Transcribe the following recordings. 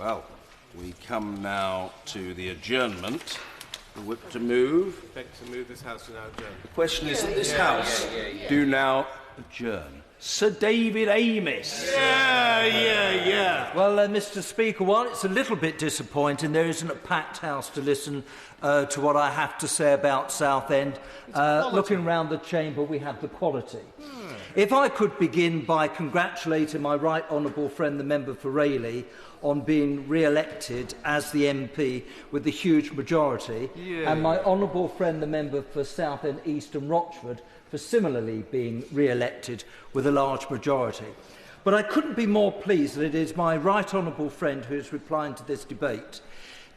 Well, we come now to the adjournment. The whip to move. I beg to move this House to now adjourn. The question is that this House do now adjourn. Sir David Amess. Well, Mr. Speaker, while it's a little bit disappointing, there isn't a packed House to listen to what I have to say about Southend. Looking round the chamber, we have the quality. If I could begin by congratulating my right honourable friend, the member for Rayleigh, on being re-elected as the MP with the huge majority, and my honourable friend, the member for Southend, East and Rochford, for similarly being re-elected with a large majority. But I couldn't be more pleased that it is my right honourable friend who is replying to this debate,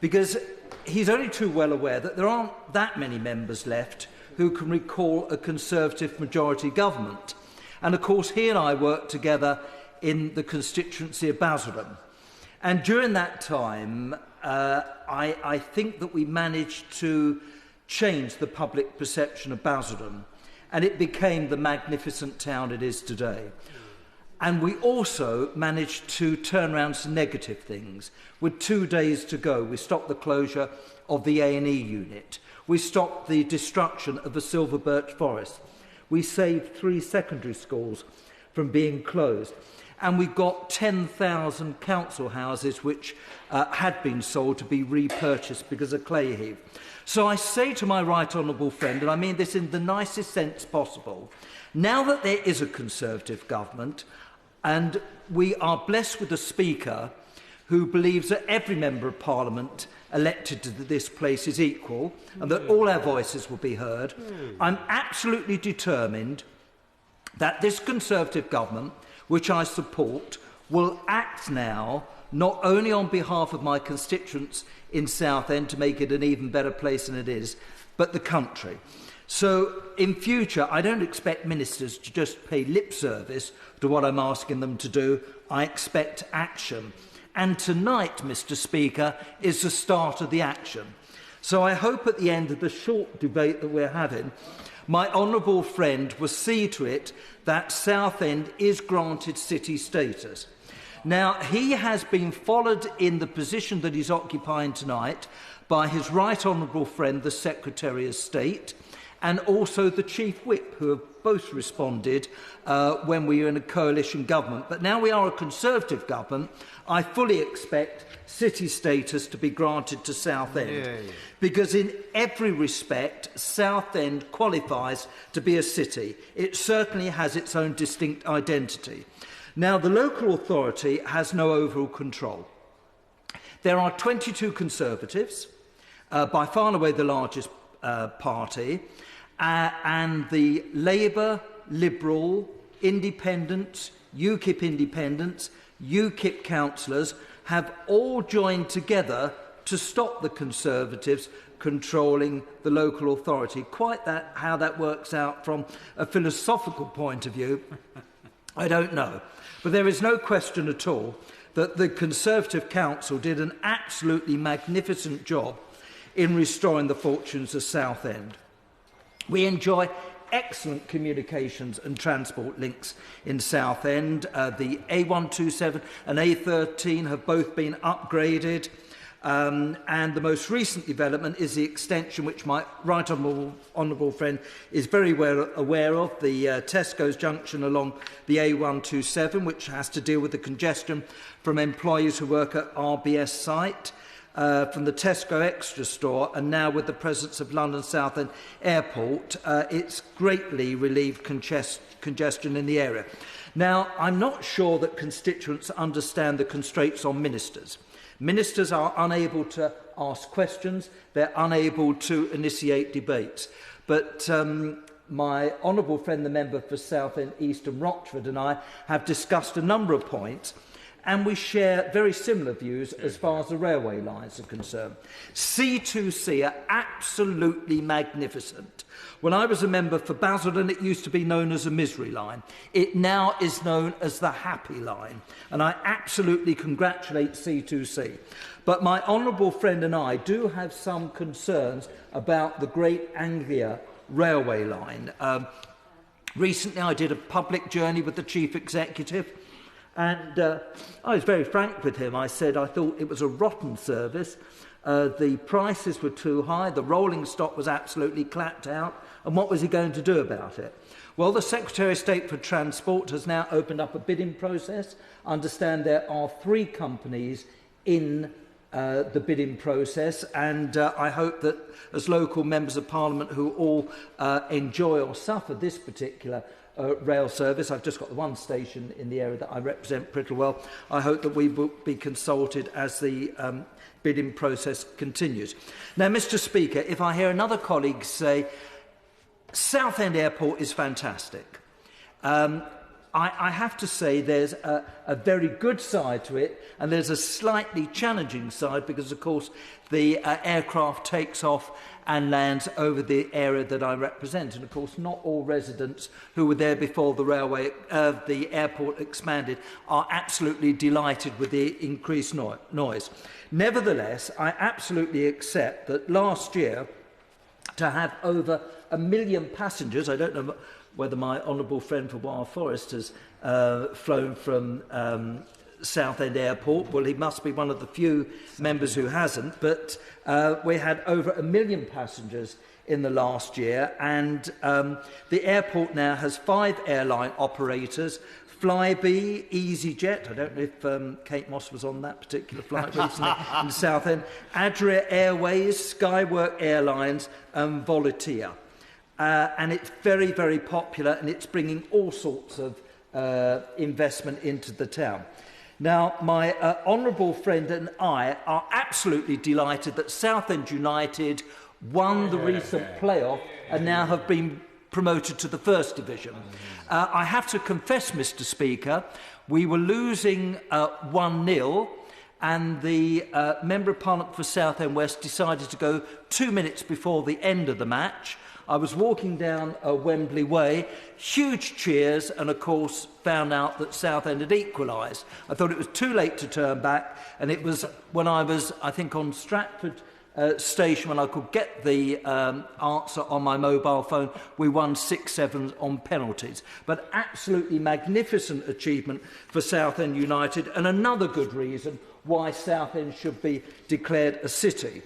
because he's only too well aware that there aren't that many members left who can recall a Conservative majority government. And of course he and I worked together in the constituency of Basildon. And during that time, I think that we managed to change the public perception of Basildon, and it became the magnificent town it is today. And we also managed to turn around some negative things. With 2 days to go, we stopped the closure of the A&E unit. We stopped the destruction of the silver birch forest. We saved 3 secondary schools from being closed. And we got 10,000 council houses which had been sold to be repurchased because of clay heave. So I say to my right honourable friend, and I mean this in the nicest sense possible, now that there is a Conservative government and we are blessed with a Speaker who believes that every member of Parliament elected to this place is equal and that all our voices will be heard, I'm absolutely determined that this Conservative government, which I support, will act now not only on behalf of my constituents in Southend to make it an even better place than it is, but the country. So in future, I don't expect ministers to just pay lip service to what I'm asking them to do. I expect action. And tonight, Mr. Speaker, is the start of the action. So I hope at the end of the short debate that we're having, my honourable friend will see to it that Southend is granted city status. Now, he has been followed in the position that he's occupying tonight by his right honourable friend, the Secretary of State, and also the Chief Whip, who have both responded when we were in a coalition government. But now we are a Conservative government, I fully expect city status to be granted to Southend. Because in every respect, Southend qualifies to be a city. It certainly has its own distinct identity. Now, the local authority has no overall control. There are 22 Conservatives, by far and away the largest party, and the Labour, Liberal, Independents, UKIP Independents, UKIP councillors have all joined together to stop the Conservatives controlling the local authority. Quite how that works out from a philosophical point of view, I don't know. But there is no question at all that the Conservative Council did an absolutely magnificent job in restoring the fortunes of Southend. We enjoy excellent communications and transport links in Southend. The A127 and A13 have both been upgraded. And the most recent development is the extension, which my right honourable friend is very well aware of, the Tesco's junction along the A127, which has to deal with the congestion from employees who work at RBS site, from the Tesco Extra store, and now with the presence of London Southend Airport, it's greatly relieved congestion in the area. Now, I'm not sure that constituents understand the constraints on ministers. Ministers are unable to ask questions, they're unable to initiate debates. But my honourable friend, the member for Southend, East and Rochford, and I have discussed a number of points, and we share very similar views as far as the railway lines are concerned. C2C are absolutely magnificent. When I was a member for Basildon, it used to be known as a misery line. It now is known as the happy line, and I absolutely congratulate C2C. But my honourable friend and I do have some concerns about the Great Anglia railway line. Recently, I did a public journey with the Chief Executive, And I was very frank with him. I said I thought it was a rotten service. The prices were too high. The rolling stock was absolutely clapped out. And what was he going to do about it? Well, the Secretary of State for Transport has now opened up a bidding process. I understand there are 3 companies in the bidding process, and I hope that as local members of Parliament who all enjoy or suffer this particular rail service, I've just got the one station in the area that I represent pretty well, I hope that we will be consulted as the bidding process continues. Now, Mr. Speaker, if I hear another colleague say, Southend Airport is fantastic, I have to say there's a very good side to it, and there's a slightly challenging side because, of course, the aircraft takes off and lands over the area that I represent. And, of course, not all residents who were there before the airport expanded are absolutely delighted with the increased noise. Nevertheless, I absolutely accept that last year, to have over 1 million passengers, I don't know whether my honourable friend for Wild Forest has flown from Southend Airport. Well, he must be one of the few members who hasn't. But we had over 1 million passengers in the last year. And the airport now has 5 airline operators: Flybe, EasyJet, I don't know if Kate Moss was on that particular flight recently, in Southend, Adria Airways, Skywork Airlines and Volotea. And it's very, very popular, and it's bringing all sorts of investment into the town. Now, my honourable friend and I are absolutely delighted that Southend United won the recent playoff and now have been promoted to the First Division. I have to confess, Mr. Speaker, we were losing 1-0, and the Member of Parliament for Southend West decided to go 2 minutes before the end of the match. I was walking down Wembley Way, huge cheers, and of course found out that Southend had equalised. I thought it was too late to turn back, and it was when I was, I think, on Stratford station when I could get the answer on my mobile phone. We won 6-7 on penalties. But absolutely magnificent achievement for Southend United, and another good reason why Southend should be declared a city.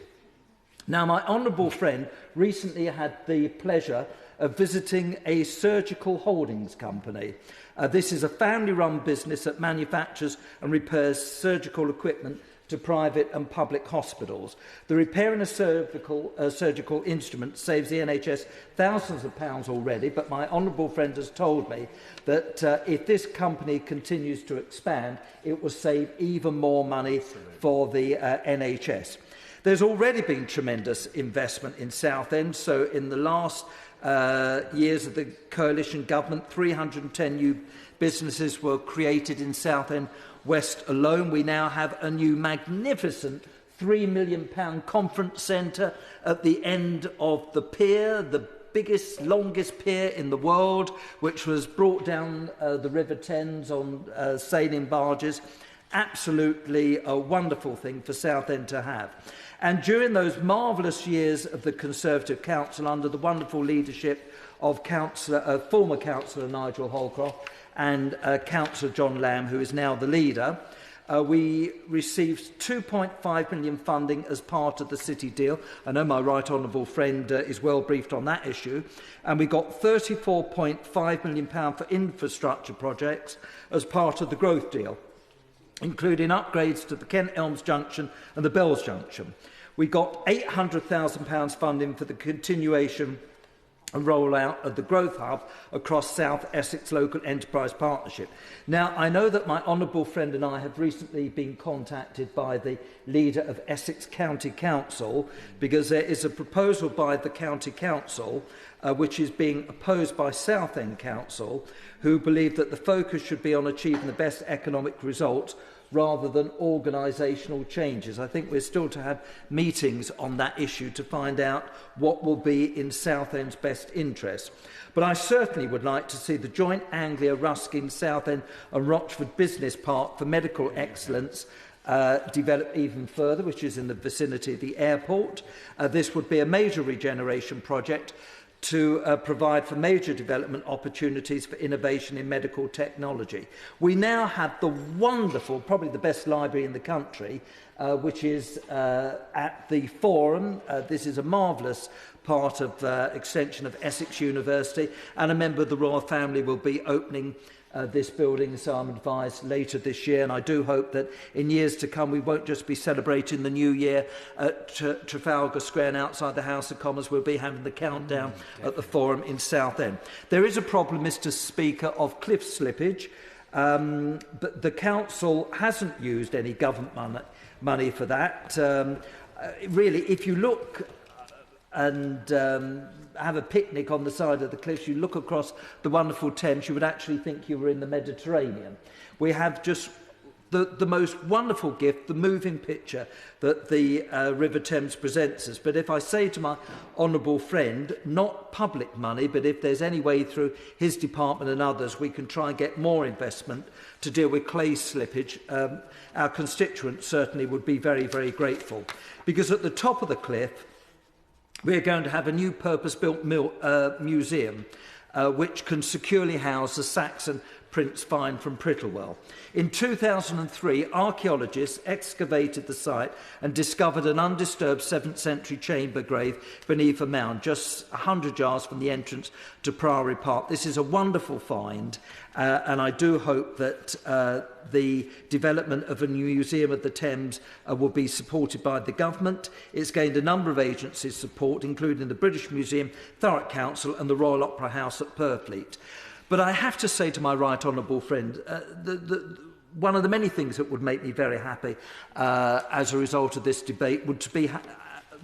Now, my honourable friend recently had the pleasure of visiting a surgical holdings company. This is a family-run business that manufactures and repairs surgical equipment to private and public hospitals. The repairing of surgical instruments saves the NHS thousands of pounds already, but my honourable friend has told me that if this company continues to expand, it will save even more money for the NHS. There's already been tremendous investment in Southend. So in the last years of the coalition government, 310 new businesses were created in Southend West alone. We now have a new magnificent £3 million conference centre at the end of the pier, the biggest, longest pier in the world, which was brought down the River Thames on sailing barges. Absolutely a wonderful thing for Southend to have. And during those marvellous years of the Conservative Council, under the wonderful leadership of former Councillor Nigel Holcroft and Councillor John Lamb, who is now the leader, we received £2.5 million funding as part of the City deal. I know my right honourable friend is well briefed on that issue. And we got £34.5 million for infrastructure projects as part of the growth deal, including upgrades to the Kent Elms Junction and the Bells Junction. We got £800,000 funding for the continuation and rollout of the Growth Hub across South Essex Local Enterprise Partnership. Now, I know that my honourable friend and I have recently been contacted by the leader of Essex County Council, because there is a proposal by the County Council which is being opposed by Southend Council, who believe that the focus should be on achieving the best economic results rather than organisational changes. I think we're still to have meetings on that issue to find out what will be in Southend's best interest. But I certainly would like to see the joint Anglia, Ruskin, Southend and Rochford Business Park for medical excellence develop even further, which is in the vicinity of the airport. This would be a major regeneration project to provide for major development opportunities for innovation in medical technology. We now have the wonderful, probably the best library in the country, which is at the Forum. This is a marvellous part of extension of Essex University, and a member of the royal family will be opening this building, so I'm advised, later this year, and I do hope that in years to come we won't just be celebrating the new year at Trafalgar Square and outside the House of Commons. We'll be having the countdown at the Forum in Southend. There is a problem, Mr. Speaker, of cliff slippage, but the council hasn't used any government money for that. Really, if you look and have a picnic on the side of the cliffs, you look across the wonderful Thames, you would actually think you were in the Mediterranean. We have just the most wonderful gift, the moving picture that the River Thames presents us. But if I say to my honourable friend, not public money, but if there's any way through his department and others we can try and get more investment to deal with clay slippage, our constituents certainly would be very, very grateful. Because at the top of the cliff, we're going to have a new purpose-built museum which can securely house the Saxon Prince find from Prittlewell. In 2003, archaeologists excavated the site and discovered an undisturbed 7th century chamber grave beneath a mound, just 100 yards from the entrance to Priory Park. This is a wonderful find, and I do hope that the development of a new museum of the Thames will be supported by the government. It's gained a number of agencies' support, including the British Museum, Thurrock Council and the Royal Opera House at Purfleet. But I have to say to my right honourable friend, one of the many things that would make me very happy as a result of this debate would be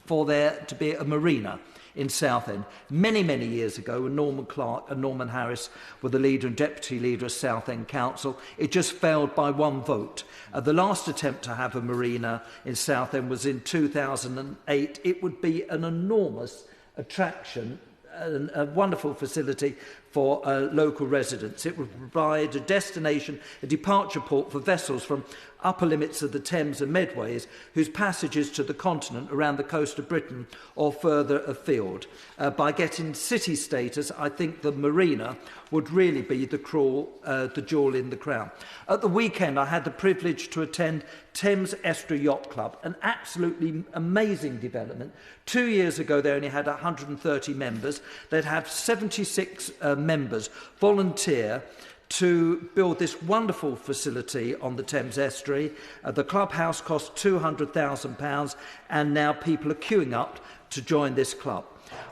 for there to be a marina in Southend. Many, many years ago, when Norman Clark and Norman Harris were the leader and deputy leader of Southend Council, it just failed by one vote. The last attempt to have a marina in Southend was in 2008. It would be an enormous attraction, a wonderful facility for local residents. It would provide a destination, a departure port for vessels from upper limits of the Thames and Medways whose passages to the continent around the coast of Britain or further afield. By getting city status, I think the marina would really be the jewel in the crown. At the weekend, I had the privilege to attend Thames Estuary Yacht Club, an absolutely amazing development. 2 years ago, they only had 130 members. They'd have 76 members volunteer to build this wonderful facility on the Thames Estuary. The clubhouse cost £200,000 and now people are queuing up to join this club.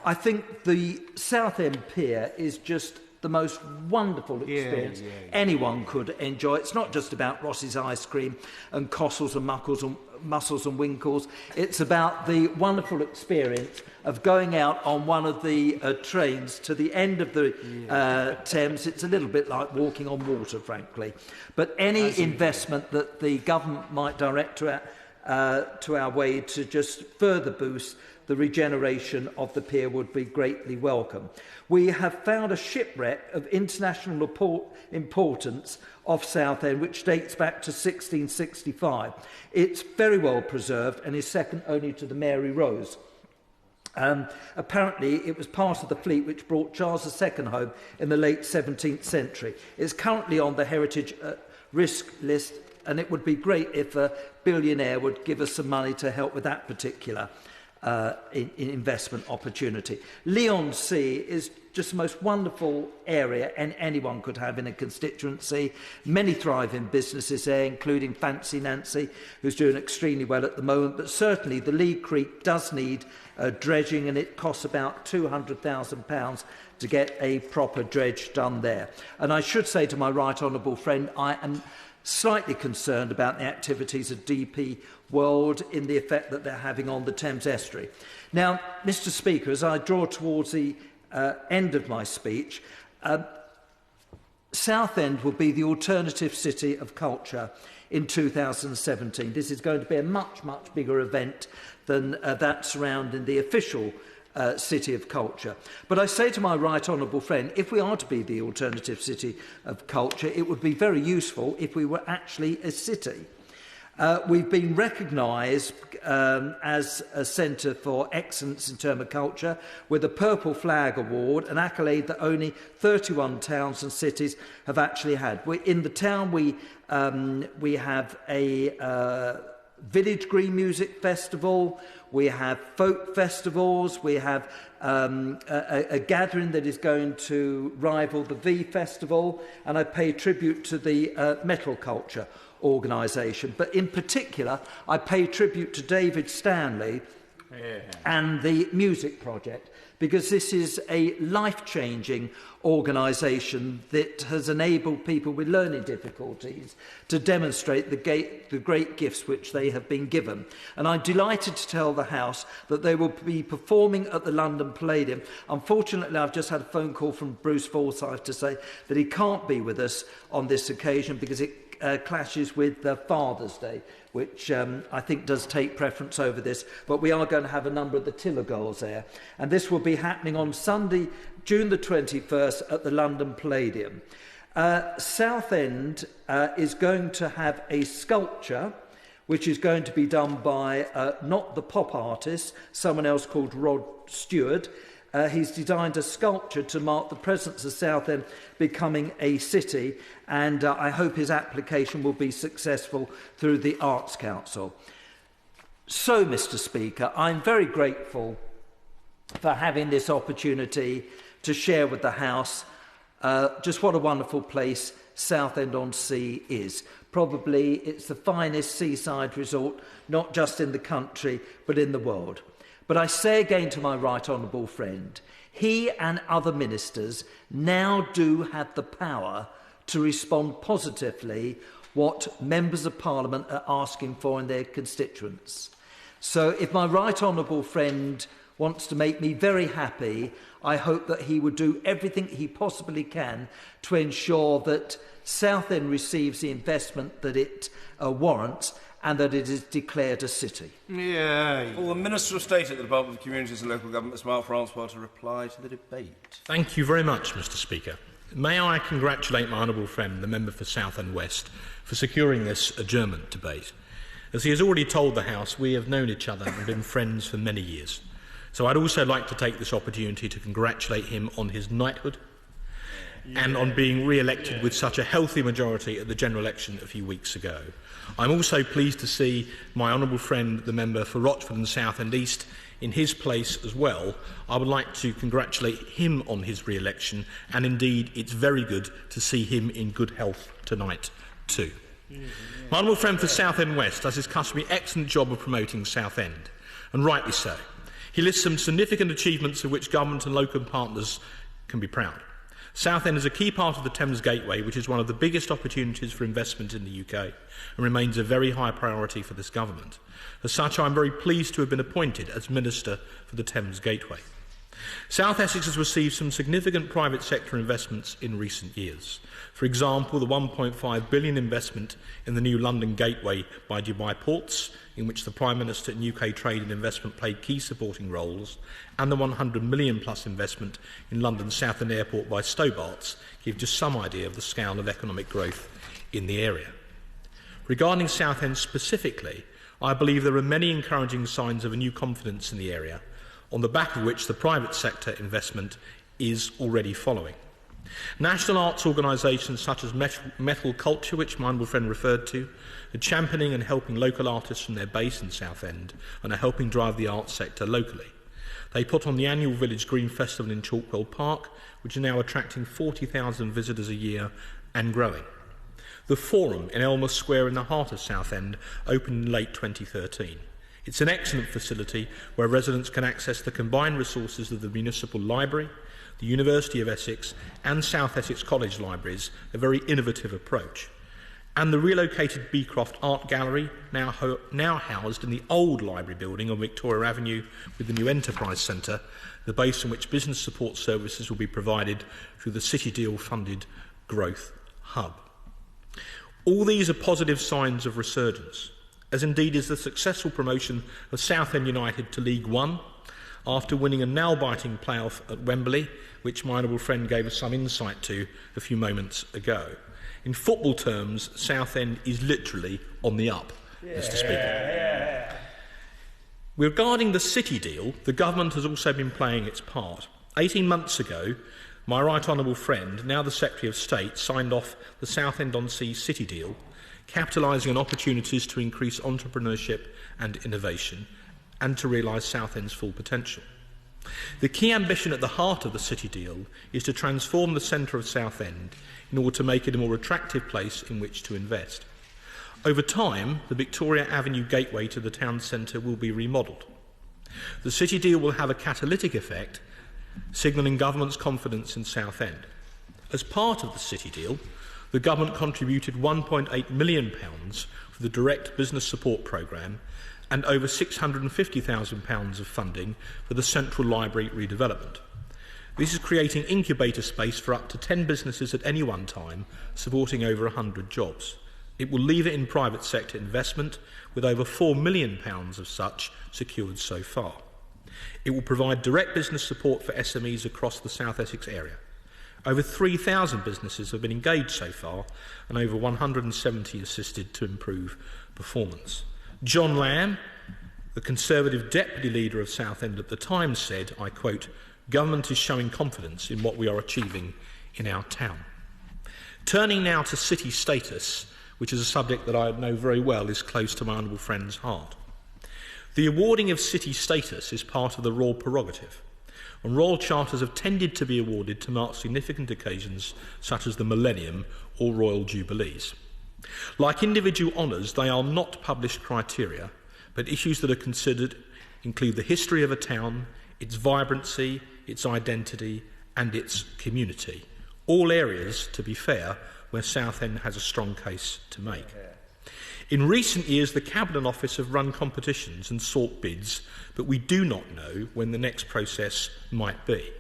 I think the Southend Pier is just the most wonderful experience anyone could enjoy. It's not just about Ross's ice cream and Cossels and Mussels and Winkles. It's about the wonderful experience of going out on one of the trains to the end of the Thames. It's a little bit like walking on water, frankly. But any investment that the government might direct to our way to just further boost the regeneration of the pier would be greatly welcome. We have found a shipwreck of international importance off Southend, which dates back to 1665. It's very well preserved and is second only to the Mary Rose. Apparently, it was part of the fleet which brought Charles II home in the late 17th century. It's currently on the heritage risk list, and it would be great if a billionaire would give us some money to help with that particular in investment opportunity. Leon Sea is just the most wonderful area anyone could have in a constituency. Many thriving businesses there, including Fancy Nancy, who's doing extremely well at the moment. But certainly the Lee Creek does need dredging, and it costs about £200,000 to get a proper dredge done there. And I should say to my right honourable friend, I am slightly concerned about the activities of DP World in the effect that they're having on the Thames Estuary. Now, Mr. Speaker, as I draw towards the end of my speech, Southend will be the alternative city of culture in 2017. This is going to be a much, much bigger event than that surrounding the official City of Culture. But I say to my right honourable friend, if we are to be the alternative city of culture, it would be very useful if we were actually a city. We've been recognised as a centre for excellence in terms of culture with a Purple Flag Award, an accolade that only 31 towns and cities have actually had. In the town, we have a Village Green Music Festival, we have folk festivals, we have a gathering that is going to rival the V Festival, and I pay tribute to the Metal Culture organisation. But in particular, I pay tribute to David Stanley and the Music Project, because this is a life-changing organisation that has enabled people with learning difficulties to demonstrate the great gifts which they have been given. And I'm delighted to tell the House that they will be performing at the London Palladium. Unfortunately, I've just had a phone call from Bruce Forsyth to say that he can't be with us on this occasion because it clashes with Father's Day, which I think does take preference over this, but we are going to have a number of the Tiller girls there. And this will be happening on Sunday, June the 21st at the London Palladium. Southend is going to have a sculpture which is going to be done by not the pop artist, someone else called Rod Stewart. He's designed a sculpture to mark the presence of Southend becoming a city, and I hope his application will be successful through the Arts Council. So, Mr. Speaker, I'm very grateful for having this opportunity to share with the House just what a wonderful place Southend-on-Sea is. Probably it's the finest seaside resort, not just in the country, but in the world. But I say again to my right honourable friend, he and other ministers now do have the power to respond positively what members of Parliament are asking for in their constituents. So if my right honourable friend wants to make me very happy, I hope that he would do everything he possibly can to ensure that Southend receives the investment that it warrants and that it is declared a city. Yeah. Well, the Minister of State at the Department of Communities and Local Government, Mr. Mark Francois, to reply to the debate. Thank you very much, Mr. Speaker. May I congratulate my honourable friend, the member for Southend West, for securing this adjournment debate. As he has already told the House, we have known each other and been friends for many years. So I'd also like to take this opportunity to congratulate him on his knighthood and on being re-elected with such a healthy majority at the general election a few weeks ago. I'm also pleased to see my honourable friend, the member for Rochford and Southend East, in his place as well. I would like to congratulate him on his re-election, and indeed it's very good to see him in good health tonight too. My honourable friend for Southend West does his customary excellent job of promoting Southend, and rightly so. He lists some significant achievements of which government and local partners can be proud. Southend is a key part of the Thames Gateway, which is one of the biggest opportunities for investment in the UK and remains a very high priority for this government. As such, I am very pleased to have been appointed as Minister for the Thames Gateway. South Essex has received some significant private sector investments in recent years. For example, the £1.5 billion investment in the new London Gateway by Dubai Ports, in which the Prime Minister and UK Trade and Investment played key supporting roles, and the £100 million plus investment in London Southend Airport by Stobarts give just some idea of the scale of economic growth in the area. Regarding Southend specifically, I believe there are many encouraging signs of a new confidence in the area, on the back of which the private sector investment is already following. National arts organisations such as Metal Culture, which my honourable friend referred to, are championing and helping local artists from their base in Southend and are helping drive the arts sector locally. They put on the annual Village Green Festival in Chalkwell Park, which is now attracting 40,000 visitors a year and growing. The Forum in Elmer Square in the heart of Southend opened in late 2013. It's an excellent facility where residents can access the combined resources of the Municipal Library, the University of Essex and South Essex College Libraries, a very innovative approach. And the relocated Beecroft Art Gallery, now housed in the old library building on Victoria Avenue with the new Enterprise Centre, the base on which business support services will be provided through the City Deal-funded Growth Hub. All these are positive signs of resurgence, as indeed is the successful promotion of Southend United to League One, after winning a nail-biting playoff at Wembley, which my honourable friend gave us some insight to a few moments ago. In football terms, Southend is literally on the up, Mr. Speaker. Regarding the City deal, the government has also been playing its part. 18 months ago, my right honourable friend, now the Secretary of State, signed off the Southend-on-Sea City deal, capitalising on opportunities to increase entrepreneurship and innovation and to realise Southend's full potential. The key ambition at the heart of the City deal is to transform the centre of Southend in order to make it a more attractive place in which to invest. Over time, the Victoria Avenue gateway to the town centre will be remodelled. The City deal will have a catalytic effect, signalling government's confidence in Southend. As part of the City deal, the government contributed £1.8 million for the direct business support programme and over £650,000 of funding for the Central Library redevelopment. This is creating incubator space for up to 10 businesses at any one time, supporting over 100 jobs. It will lever in private sector investment, with over £4 million of such secured so far. It will provide direct business support for SMEs across the South Essex area. Over 3,000 businesses have been engaged so far, and over 170 assisted to improve performance. John Lamb, the Conservative Deputy Leader of Southend at the time, said, I quote, "Government is showing confidence in what we are achieving in our town." Turning now to city status, which is a subject that I know very well is close to my honourable friend's heart. The awarding of city status is part of the royal prerogative, and royal charters have tended to be awarded to mark significant occasions such as the millennium or royal jubilees. Like individual honours, they are not published criteria, but issues that are considered include the history of a town, its vibrancy, its identity and its community. All areas, to be fair, where Southend has a strong case to make. In recent years, the Cabinet Office have run competitions and sought bids, but we do not know when the next process might be.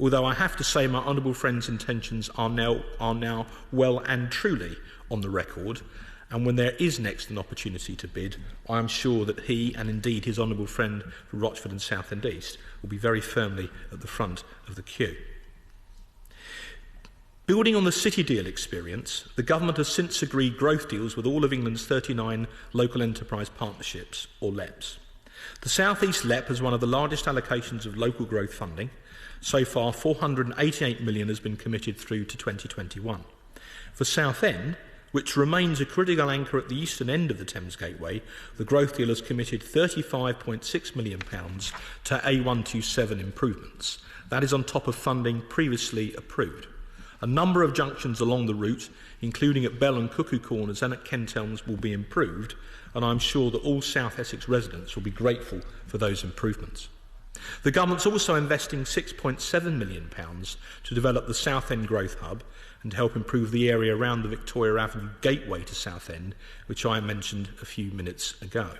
Although I have to say my honourable friend's intentions are now well and truly on the record, and when there is next an opportunity to bid, I am sure that he, and indeed his honourable friend for Rochford and Southend East, will be very firmly at the front of the queue. Building on the City deal experience, the government has since agreed growth deals with all of England's 39 local enterprise partnerships, or LEPs. The South East LEP has one of the largest allocations of local growth funding. So far, £488 million has been committed through to 2021. For Southend, which remains a critical anchor at the eastern end of the Thames Gateway, the growth deal has committed £35.6 million to A127 improvements. That is on top of funding previously approved. A number of junctions along the route, including at Bell and Cuckoo Corners and at Kent Elms, will be improved, and I'm sure that all South Essex residents will be grateful for those improvements. The government's also investing £6.7 million to develop the Southend Growth Hub and to help improve the area around the Victoria Avenue gateway to Southend, which I mentioned a few minutes ago.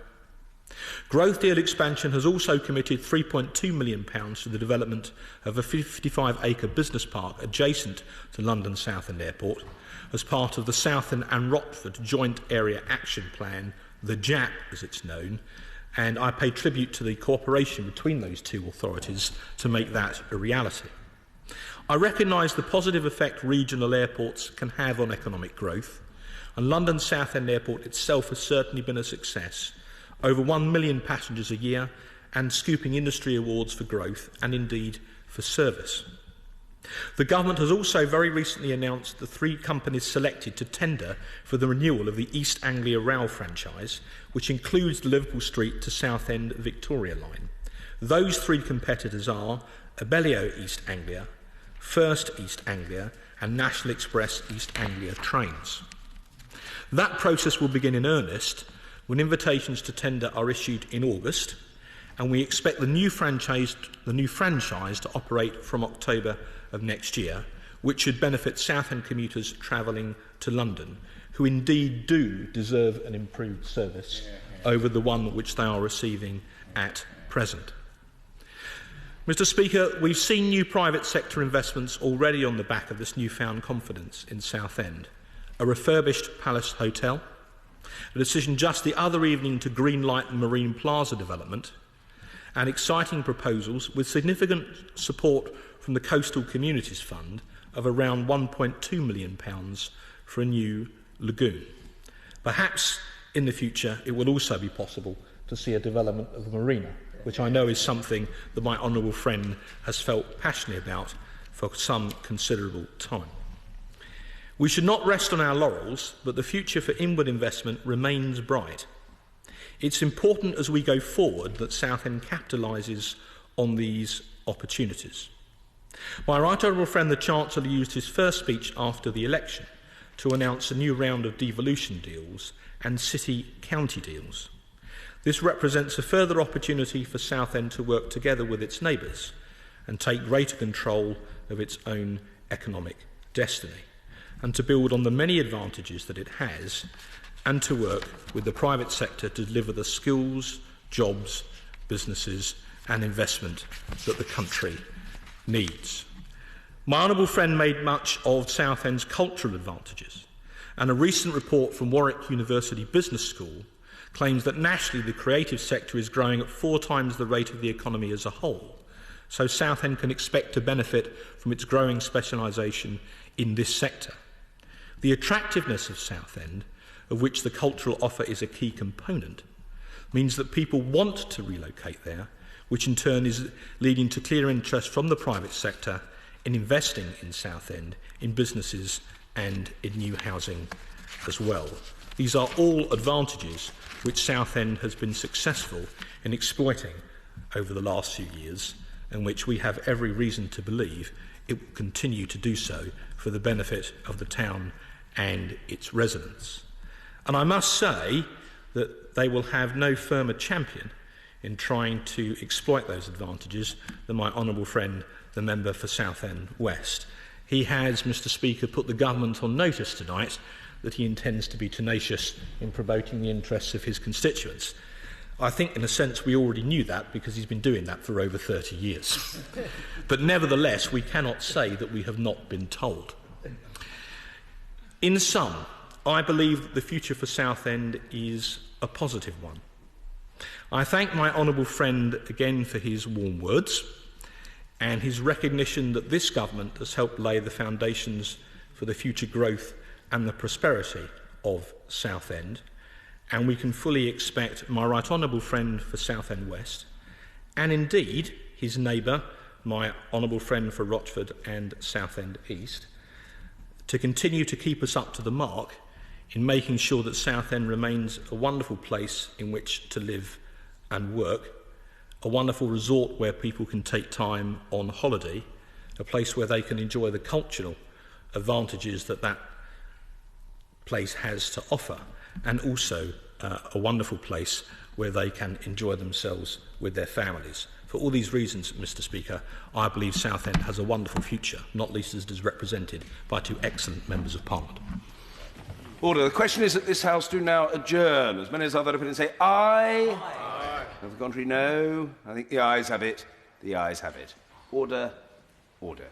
Growth deal expansion has also committed £3.2 million to the development of a 55-acre business park adjacent to London Southend Airport as part of the Southend and Rochford Joint Area Action Plan, the JAP as it's known, and I pay tribute to the cooperation between those two authorities to make that a reality. I recognise the positive effect regional airports can have on economic growth, and London Southend Airport itself has certainly been a success. Over 1 million passengers a year and scooping industry awards for growth and indeed for service. The government has also very recently announced the 3 companies selected to tender for the renewal of the East Anglia Rail franchise, which includes the Liverpool Street to Southend Victoria line. Those 3 competitors are Abellio East Anglia, First East Anglia and National Express East Anglia trains. That process will begin in earnest when invitations to tender are issued in August, and we expect the new franchise to operate from October of next year, which should benefit Southend commuters travelling to London, who indeed do deserve an improved service over the one which they are receiving at present. Mr. Speaker, we've seen new private sector investments already on the back of this newfound confidence in Southend. A refurbished Palace Hotel, a decision just the other evening to greenlight the Marine Plaza development, and exciting proposals with significant support from the Coastal Communities Fund of around £1.2 million for a new lagoon. Perhaps In the future, it will also be possible to see a development of the marina, which I know is something that my honourable friend has felt passionately about for some considerable time. We should not rest on our laurels, but the future for inward investment remains bright. It's important as we go forward that Southend capitalises on these opportunities. My right honourable friend the Chancellor used his first speech after the election to announce a new round of devolution deals and city-county deals. This represents a further opportunity for Southend to work together with its neighbours and take greater control of its own economic destiny, and to build on the many advantages that it has, and to work with the private sector to deliver the skills, jobs, businesses and investment that the country needs. My honourable friend made much of Southend's cultural advantages, and a recent report from Warwick University Business School claims that nationally the creative sector is growing at 4 times the rate of the economy as a whole, so Southend can expect to benefit from its growing specialisation in this sector. The attractiveness of Southend, of which the cultural offer is a key component, means that people want to relocate there, which in turn is leading to clear interest from the private sector in investing in Southend, in businesses and in new housing as well. These are all advantages which Southend has been successful in exploiting over the last few years, and which we have every reason to believe it will continue to do so for the benefit of the town and its residents. And I must say that they will have no firmer champion in trying to exploit those advantages than my honourable friend, the member for Southend West. He has, Mr Speaker, put the government on notice tonight that he intends to be tenacious in promoting the interests of his constituents. I think, in a sense, we already knew that because he's been doing that for over 30 years. But nevertheless, we cannot say that we have not been told. In sum, I believe that the future for Southend is a positive one. I thank my honourable friend again for his warm words and his recognition that this government has helped lay the foundations for the future growth and the prosperity of Southend, and we can fully expect my right honourable friend for Southend West, and indeed his neighbour, my honourable friend for Rochford and Southend East, to continue to keep us up to the mark in making sure that Southend remains a wonderful place in which to live and work, a wonderful resort where people can take time on holiday, a place where they can enjoy the cultural advantages that that place has to offer, and also a wonderful place where they can enjoy themselves with their families. For all these reasons, Mr Speaker, I believe Southend has a wonderful future, not least as it is represented by 2 excellent members of Parliament. Order. The question is that this House do now adjourn. As many as are that opinion say aye. Aye. Of the contrary, no. I think the ayes have it. The ayes have it. Order. Order.